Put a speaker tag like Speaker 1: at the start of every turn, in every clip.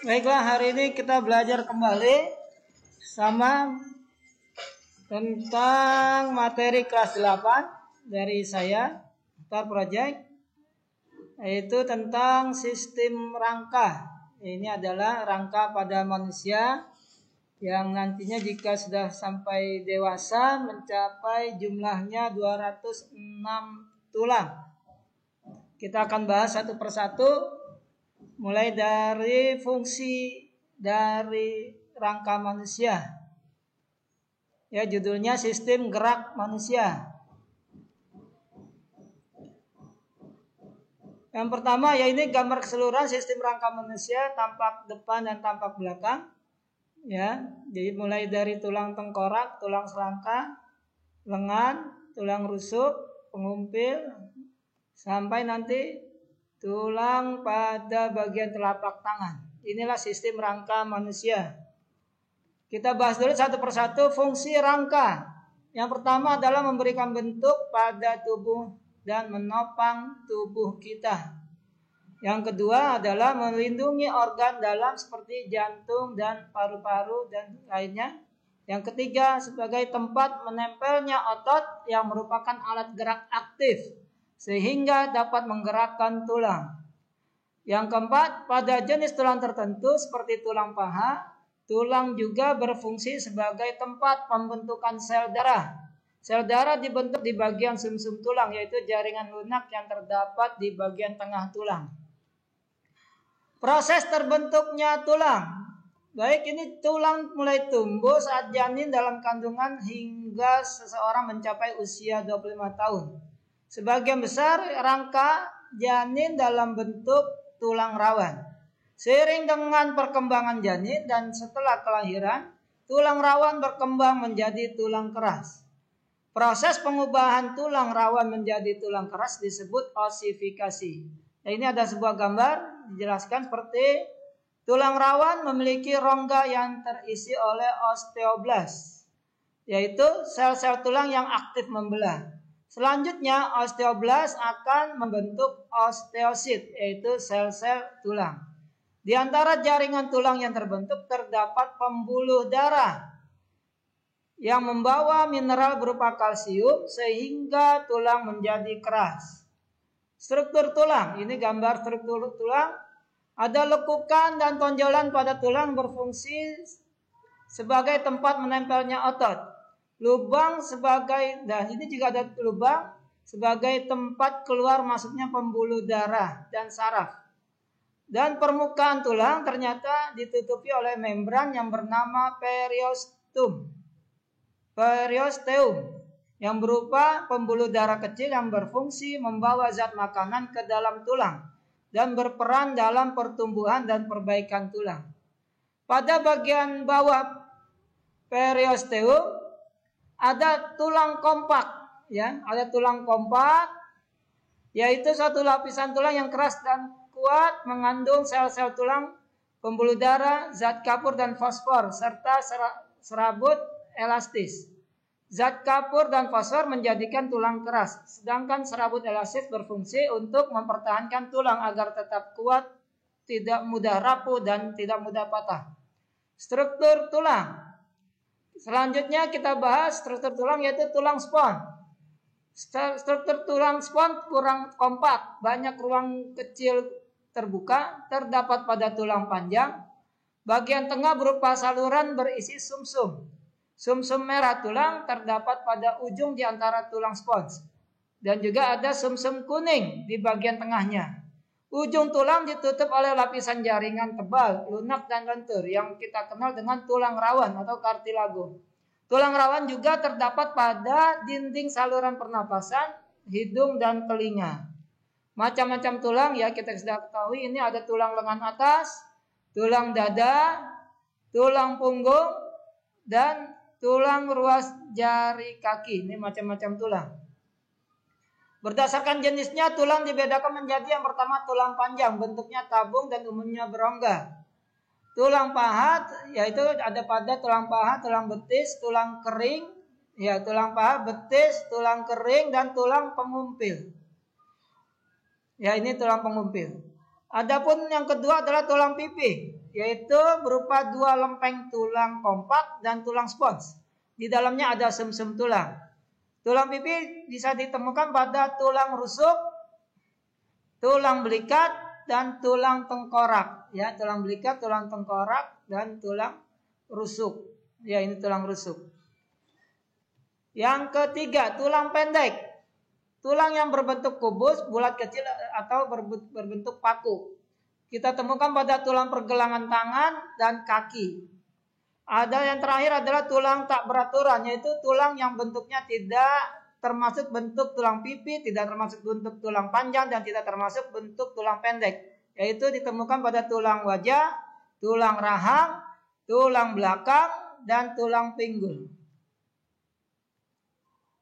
Speaker 1: Baiklah, hari ini kita belajar kembali sama tentang materi kelas 8 dari saya, Star Project, yaitu tentang sistem rangka. Ini adalah rangka pada manusia yang nantinya jika sudah sampai dewasa mencapai jumlahnya 206 tulang. Kita akan bahas satu persatu, mulai dari fungsi dari rangka manusia. Ya, judulnya sistem gerak manusia. Yang pertama ya ini gambar keseluruhan sistem rangka manusia, tampak depan dan tampak belakang. Ya, jadi mulai dari tulang tengkorak, tulang selangka, lengan, tulang rusuk, pengumpil, sampai nanti tulang pada bagian telapak tangan. Inilah sistem rangka manusia. Kita bahas dulu satu persatu fungsi rangka. Yang pertama adalah memberikan bentuk pada tubuh dan menopang tubuh kita. Yang kedua adalah melindungi organ dalam seperti jantung dan paru-paru dan lainnya. Yang ketiga sebagai tempat menempelnya otot yang merupakan alat gerak aktif sehingga dapat menggerakkan tulang. Yang keempat, pada jenis tulang tertentu seperti tulang paha, tulang juga berfungsi sebagai tempat pembentukan sel darah. Sel darah dibentuk di bagian sumsum tulang, yaitu jaringan lunak yang terdapat di bagian tengah tulang. Proses terbentuknya tulang. Baik, ini tulang mulai tumbuh saat janin dalam kandungan hingga seseorang mencapai usia 25 tahun. Sebagian besar rangka janin dalam bentuk tulang rawan. Seiring dengan perkembangan janin dan setelah kelahiran, tulang rawan berkembang menjadi tulang keras. Proses pengubahan tulang rawan menjadi tulang keras disebut osifikasi. Nah, ini ada sebuah gambar dijelaskan seperti tulang rawan memiliki rongga yang terisi oleh osteoblast, yaitu sel-sel tulang yang aktif membelah. Selanjutnya osteoblast akan membentuk osteosit, yaitu sel-sel tulang. Di antara jaringan tulang yang terbentuk terdapat pembuluh darah yang membawa mineral berupa kalsium sehingga tulang menjadi keras. Struktur tulang, ini gambar struktur tulang. Ada lekukan dan tonjolan pada tulang berfungsi sebagai tempat menempelnya otot. Lubang sebagai, dan ini juga ada lubang sebagai tempat keluar masuknya pembuluh darah dan saraf. Dan permukaan tulang ternyata ditutupi oleh membran yang bernama periosteum yang berupa pembuluh darah kecil yang berfungsi membawa zat makanan ke dalam tulang dan berperan dalam pertumbuhan dan perbaikan tulang. Pada bagian bawah periosteum ada tulang kompak, ya, ada tulang kompak, yaitu satu lapisan tulang yang keras dan kuat mengandung sel-sel tulang, pembuluh darah, zat kapur dan fosfor serta serabut elastis. Zat kapur dan fosfor menjadikan tulang keras, sedangkan serabut elastis berfungsi untuk mempertahankan tulang agar tetap kuat, tidak mudah rapuh dan tidak mudah patah. Struktur tulang. Selanjutnya kita bahas struktur tulang yaitu tulang spons. Struktur tulang spons kurang kompak, banyak ruang kecil terbuka terdapat pada tulang panjang. Bagian tengah berupa saluran berisi sumsum. Sumsum merah tulang terdapat pada ujung di antara tulang spons. Dan juga ada sumsum kuning di bagian tengahnya. Ujung tulang ditutup oleh lapisan jaringan tebal, lunak dan lentur yang kita kenal dengan tulang rawan atau kartilago. Tulang rawan juga terdapat pada dinding saluran pernapasan, hidung dan telinga. Macam-macam tulang ya kita sudah ketahui, ini ada tulang lengan atas, tulang dada, tulang punggung, dan tulang ruas jari kaki. Ini macam-macam tulang. Berdasarkan jenisnya, tulang dibedakan menjadi yang pertama tulang panjang, bentuknya tabung dan umumnya berongga. Tulang paha, yaitu ada pada tulang paha, tulang betis, tulang kering, ya tulang paha, betis, tulang kering, dan tulang pengumpil. Ya ini tulang pengumpil. Adapun yang kedua adalah tulang pipi. yaitu berupa 2 lempeng tulang kompak dan tulang spons. Di dalamnya ada sum-sum tulang. Tulang pipi bisa ditemukan pada tulang rusuk, tulang belikat, dan tulang tengkorak. Ya, tulang belikat, tulang tengkorak, dan tulang rusuk. Ya, ini tulang rusuk. Yang ketiga, tulang pendek. Tulang yang berbentuk kubus, bulat kecil atau berbentuk paku. Kita temukan pada tulang pergelangan tangan dan kaki. Ada yang terakhir adalah tulang tak beraturan, yaitu tulang yang bentuknya tidak termasuk bentuk tulang pipi, tidak termasuk bentuk tulang panjang, dan tidak termasuk bentuk tulang pendek. Yaitu ditemukan pada tulang wajah, tulang rahang, tulang belakang, dan tulang pinggul.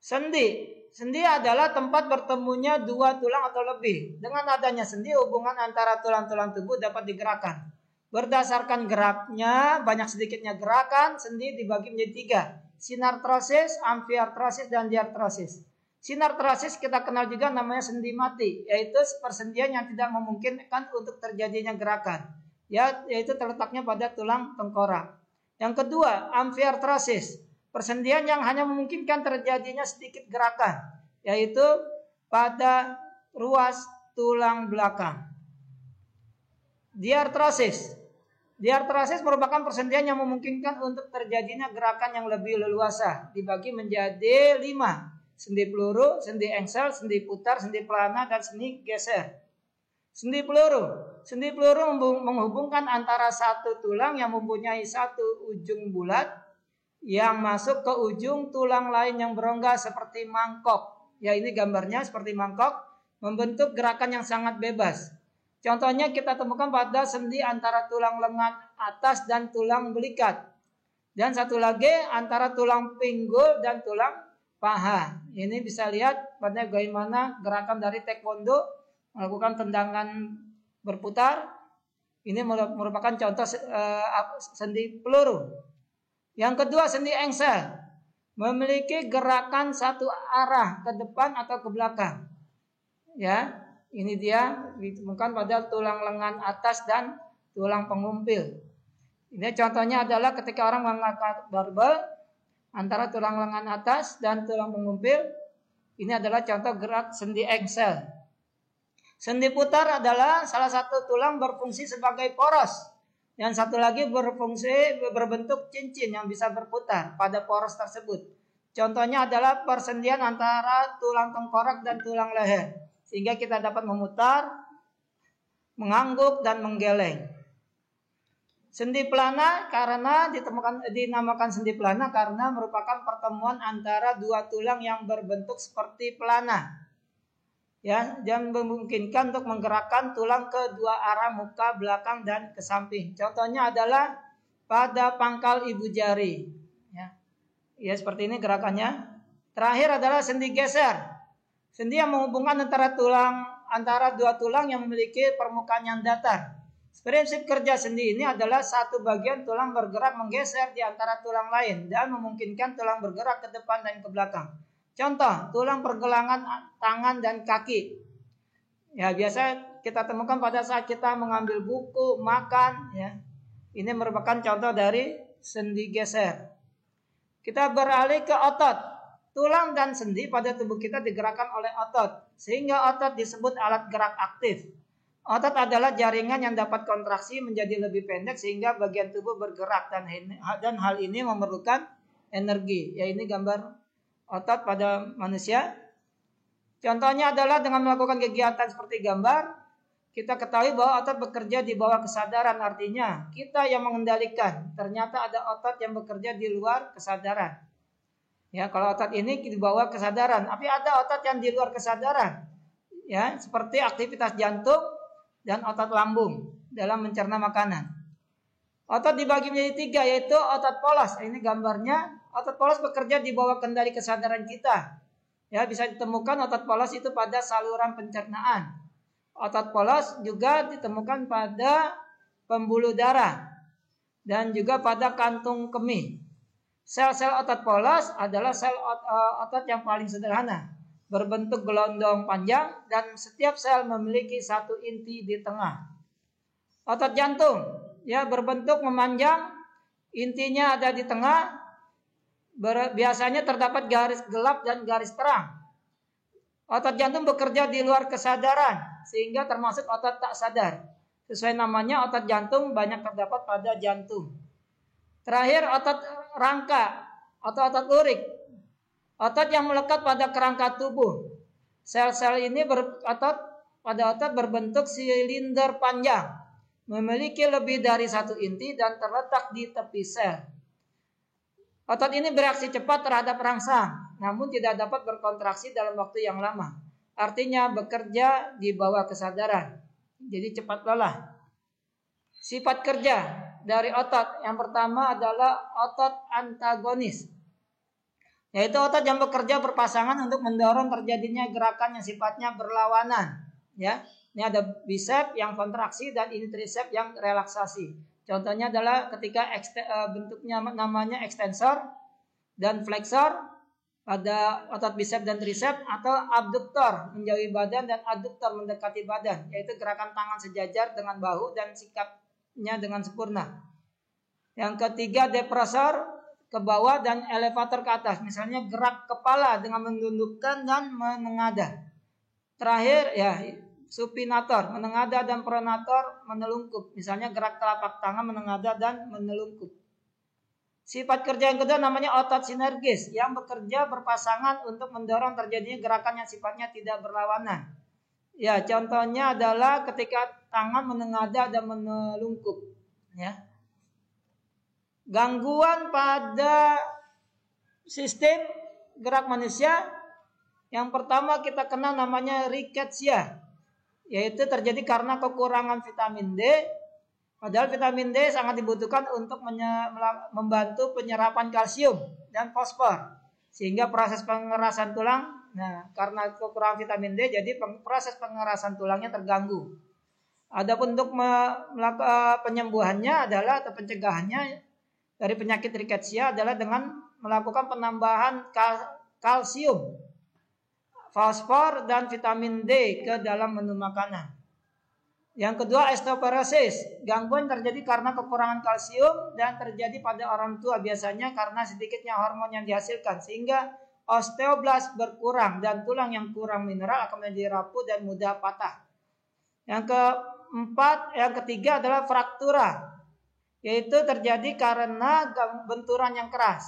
Speaker 1: Sendi. Sendi adalah tempat bertemunya 2 tulang atau lebih. Dengan adanya sendi, hubungan antara tulang-tulang tubuh dapat digerakkan. Berdasarkan geraknya, banyak sedikitnya gerakan, sendi dibagi menjadi 3. Sinartrosis, amfiartrosis, dan diartrosis. Sinartrosis kita kenal juga namanya sendi mati, yaitu persendian yang tidak memungkinkan untuk terjadinya gerakan. Yaitu terletaknya pada tulang tengkorak. Yang kedua, amfiartrosis. Persendian yang hanya memungkinkan terjadinya sedikit gerakan, yaitu pada ruas tulang belakang. Diartrosis. Diartrosis merupakan persendian yang memungkinkan untuk terjadinya gerakan yang lebih leluasa. Dibagi menjadi 5. Sendi peluru, sendi engsel, sendi putar, sendi pelana, dan sendi geser. Sendi peluru. Sendi peluru menghubungkan antara satu tulang yang mempunyai satu ujung bulat yang masuk ke ujung tulang lain yang berongga seperti mangkok. Ya, ini gambarnya seperti mangkok, membentuk gerakan yang sangat bebas. Contohnya kita temukan pada sendi antara tulang lengan atas dan tulang belikat. Dan satu lagi antara tulang pinggul dan tulang paha. Ini bisa lihat pada bagaimana gerakan dari taekwondo melakukan tendangan berputar. Ini merupakan contoh sendi peluru. Yang kedua, sendi engsel. Memiliki gerakan satu arah ke depan atau ke belakang. Ya, ini dia ditemukan pada tulang lengan atas dan tulang pengumpil. Ini contohnya adalah ketika orang mengangkat barbel antara tulang lengan atas dan tulang pengumpil. Ini adalah contoh gerak sendi engsel. Sendi putar adalah salah satu tulang berfungsi sebagai poros. Yang satu lagi berbentuk cincin yang bisa berputar pada poros tersebut. Contohnya adalah persendian antara tulang tengkorak dan tulang leher. Sehingga kita dapat memutar, mengangguk, dan menggeleng. Sendi pelana dinamakan sendi pelana karena merupakan pertemuan antara 2 tulang yang berbentuk seperti pelana. Ya, dan memungkinkan untuk menggerakkan tulang ke 2 arah, muka, belakang, dan ke samping. Contohnya adalah pada pangkal ibu jari. Ya, seperti ini gerakannya. Terakhir adalah sendi geser. Sendi yang menghubungkan antara 2 tulang yang memiliki permukaan yang datar. Prinsip kerja sendi ini adalah satu bagian tulang bergerak menggeser di antara tulang lain dan memungkinkan tulang bergerak ke depan dan ke belakang. Contoh, tulang pergelangan tangan dan kaki. Ya, biasa kita temukan pada saat kita mengambil buku, makan. Ya, ini merupakan contoh dari sendi geser. Kita beralih ke otot. Tulang dan sendi pada tubuh kita digerakkan oleh otot, sehingga otot disebut alat gerak aktif. Otot adalah jaringan yang dapat kontraksi menjadi lebih pendek sehingga bagian tubuh bergerak dan hal ini memerlukan energi. Ya, ini gambar otot pada manusia. Contohnya adalah dengan melakukan kegiatan seperti gambar, kita ketahui bahwa otot bekerja di bawah kesadaran, artinya kita yang mengendalikan. Ternyata ada otot yang bekerja di luar kesadaran. Ya, kalau otot ini di bawah kesadaran, tapi ada otot yang di luar kesadaran. Ya, seperti aktivitas jantung dan otot lambung dalam mencerna makanan. Otot dibagi menjadi 3, yaitu otot polos. Ini gambarnya. Otot polos bekerja di bawah kendali kesadaran kita. Ya, bisa ditemukan otot polos itu pada saluran pencernaan. Otot polos juga ditemukan pada pembuluh darah dan juga pada kantung kemih. Sel-sel otot polos adalah sel otot yang paling sederhana, berbentuk gelondong panjang dan setiap sel memiliki satu inti di tengah. Otot jantung. ya berbentuk memanjang, intinya ada di tengah, biasanya terdapat garis gelap dan garis terang. Otot jantung bekerja di luar kesadaran sehingga termasuk otot tak sadar. Sesuai namanya, otot jantung banyak terdapat pada jantung. Terakhir, otot rangka atau otot lurik. Otot yang melekat pada kerangka tubuh. Sel-sel ini otot berbentuk silinder panjang, memiliki lebih dari satu inti dan terletak di tepi sel. Otot ini bereaksi cepat terhadap rangsang, namun tidak dapat berkontraksi dalam waktu yang lama. Artinya bekerja di bawah kesadaran, jadi cepat lelah. Sifat kerja dari otot yang pertama adalah otot antagonis, yaitu otot yang bekerja berpasangan untuk mendorong terjadinya gerakan yang sifatnya berlawanan. Ya, ini ada bicep yang kontraksi dan ini tricep yang relaksasi. Contohnya adalah ketika bentuknya namanya extensor dan flexor pada otot bicep dan tricep, atau abduktor menjauhi badan dan aduktor mendekati badan, yaitu gerakan tangan sejajar dengan bahu dan sikapnya dengan sempurna. Yang ketiga depressor ke bawah dan elevator ke atas, misalnya gerak kepala dengan menundukkan dan menengadah. Terakhir ya supinator, menengadah, dan pronator, menelungkup. Misalnya gerak telapak tangan menengadah dan menelungkup. Sifat kerja yang kedua namanya otot sinergis, yang bekerja berpasangan untuk mendorong terjadinya gerakan yang sifatnya tidak berlawanan. Ya, contohnya adalah ketika tangan menengadah dan menelungkup. Ya. Gangguan pada sistem gerak manusia, yang pertama kita kenal namanya rickettsia, yaitu terjadi karena kekurangan vitamin D. Padahal vitamin D sangat dibutuhkan untuk membantu penyerapan kalsium dan fosfor, sehingga proses pengerasan tulang, karena kekurangan vitamin D, jadi proses pengerasan tulangnya terganggu. Adapun untuk melakukan penyembuhannya adalah, atau pencegahannya dari penyakit rickettsia adalah dengan melakukan penambahan kalsium, fosfor, dan vitamin D ke dalam menu makanan. Yang kedua, osteoporosis. Gangguan terjadi karena kekurangan kalsium dan terjadi pada orang tua, biasanya karena sedikitnya hormon yang dihasilkan, sehingga osteoblast berkurang dan tulang yang kurang mineral akan menjadi rapuh dan mudah patah. Yang ketiga adalah fraktura, yaitu terjadi karena benturan yang keras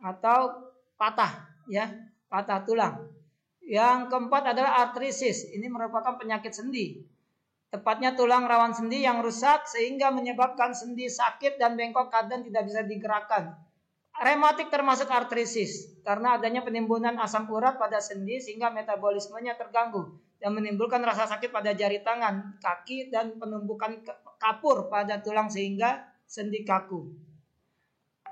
Speaker 1: atau patah, ya, patah tulang. Yang keempat adalah artritis. Ini merupakan penyakit sendi. Tepatnya tulang rawan sendi yang rusak sehingga menyebabkan sendi sakit dan bengkok, kadang tidak bisa digerakkan. Rematik termasuk artritis karena adanya penimbunan asam urat pada sendi sehingga metabolismenya terganggu dan menimbulkan rasa sakit pada jari tangan, kaki, dan penumpukan kapur pada tulang sehingga sendi kaku.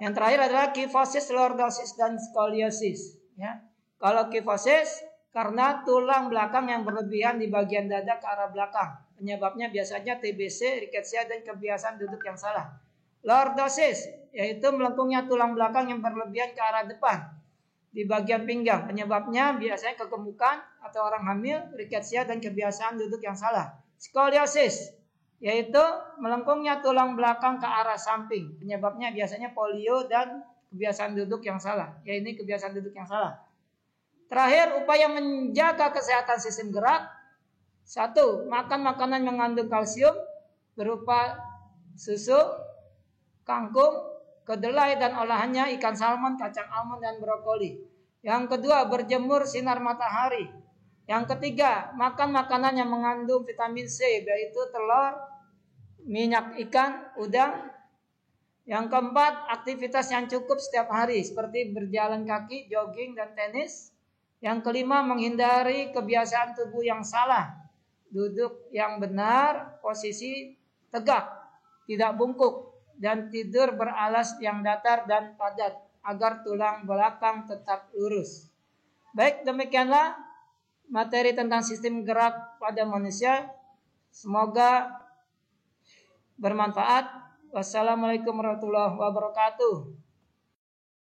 Speaker 1: Yang terakhir adalah kyphosis, lordosis, dan skoliosis. Ya. Kalau kyphosis karena tulang belakang yang berlebihan di bagian dada ke arah belakang. Penyebabnya biasanya TBC, rickettsia, dan kebiasaan duduk yang salah. Lordosis yaitu melengkungnya tulang belakang yang berlebihan ke arah depan di bagian pinggang. Penyebabnya biasanya kegemukan atau orang hamil, rickettsia, dan kebiasaan duduk yang salah. Skoliosis yaitu melengkungnya tulang belakang ke arah samping. Penyebabnya biasanya polio dan kebiasaan duduk yang salah. Ya, ini kebiasaan duduk yang salah. Terakhir, upaya menjaga kesehatan sistem gerak. 1. Makan makanan yang mengandung kalsium berupa susu, kangkung, kedelai dan olahannya, ikan salmon, kacang almond, dan brokoli. Yang kedua, berjemur sinar matahari. Yang ketiga, makan makanan yang mengandung vitamin C, yaitu telur, minyak ikan, udang. Yang keempat, aktivitas yang cukup setiap hari seperti berjalan kaki, jogging, dan tenis. Yang kelima, menghindari kebiasaan tubuh yang salah. Duduk yang benar, posisi tegak, tidak bungkuk, dan tidur beralas yang datar dan padat agar tulang belakang tetap lurus. Baik, demikianlah materi tentang sistem gerak pada manusia. Semoga bermanfaat. Wassalamualaikum warahmatullahi wabarakatuh.